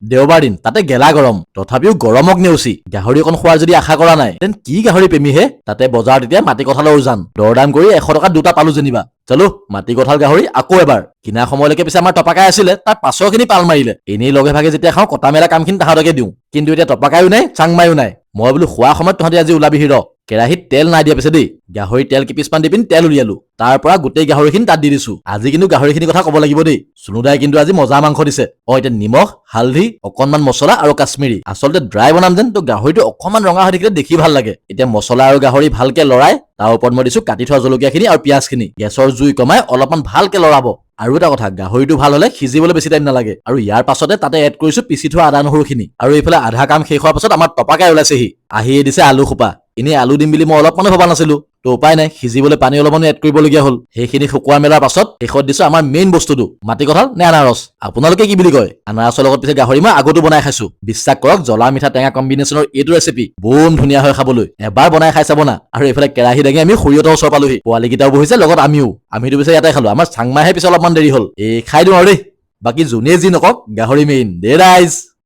দেওবাৰ দিন তাতে গেলা গৰম তথাপিও গৰমক নেওচি গাহৰি অকণ খোৱাৰ যদি আশা কৰা নাই তেন কি গাহৰি প্ৰেমীহে তাতে বজাৰত এতিয়া মাটি কঁঠালৰ উজান দৰদাম কৰি 100 টকাত দুটা পালো যেনিবা চলো মাটি কঁঠাল গাহৰি আকৌ এবাৰ কিনা সময়লৈকে পিছে আমাৰ টপাকাই আছিলে তাৰ পাছৰখিনি পাল মাৰিলে এনেই লগে ভাগে যেতিয়া খাওঁ কটা মেলা কামখিনি তাহাঁতকে দিওঁ কিন্তু এতিয়া টপাকায়ো নাই চাংমায়ো নাই মই বোলো খোৱা সময়ত তহঁতি আজি ওলাবিহি ৰ কেৰাহীত তেল নাই দিয়া পিছে দেই গাহৰি তেল কিপিছমান দি পিনি তেল উলিয়ালো তাৰ পৰা গোটেই গাহৰিখিনি তাত দি দিছো আজি কিন্তু গাহৰিখিনিৰ কথা ক'ব লাগিব দেই চুনুদাই কিন্তু আজি মজা মাংস দিছে এতিয়া নিমখ হালধি অকণমান মছলা আৰু কাশ্মীৰী আচলতে ড্ৰাই বনাম যেন তো গাহৰিটো অকণমান ৰঙা হৈ থাকিলে দেখি ভাল লাগে এতিয়া মছলা আৰু গাহৰি ভালকে লৰাই তাৰ ওপৰত মই দিছো কাটি থোৱা জলকীয়াখিনি আৰু পিঁয়াজখিনি গেছৰ জুই কমাই অলপমান ভালকে লৰাব আৰু এটা কথা গাহৰিটো ভাল হলে সিজিবলৈ বেছি টাইম নালাগে আৰু ইয়াৰ পাছতে তাতে এড কৰিছো পিচি থোৱা আদা নহৰুখিনি আৰু এইফালে আধা কাম শেষ হোৱাৰ পাছত আমাৰ টপাকাই ওলাইছেহি আহিয়ে দিছে আলু খোপা এনেই আলু দিম বুলি মই অলপমানো ভবা নাছিলো তো উপায় নাই সিজিবলৈ পানী অলপমানো এড কৰিবলগীয়া হ'ল সেইখিনি শুকুৱাই মেলাৰ পাছত শেষত দিছো আমাৰ মেইন বস্তুটো মাটি কঁঠাল নে আনাৰস আপোনালোকে কি বুলি কয় আনাৰসৰ লগত পিছে গাহৰি মই আগতো বনাই খাইছো বিশ্বাস কৰক জ্বলা মিঠা টেঙা কম্বিনেশ্যনৰ এইটো ৰেচিপি বোম ধুনীয়া হয় খাবলৈ এবাৰ বনাই খাই চাব না আৰু এইফালে কেৰাহী দাঙি আমি সৰিয়হৰ ওচৰ পালোহি পোৱালীকেইটাও বহিছে লগত আমিতো পিছে ইয়াতে খালো আমাৰ চাংমাহে পিছে অলপমান দেৰি হ'ল এই খাই দিওঁ আৰু দেই বাকী যোনে যি নকওক গাহৰি মেইন দে ৰাইজ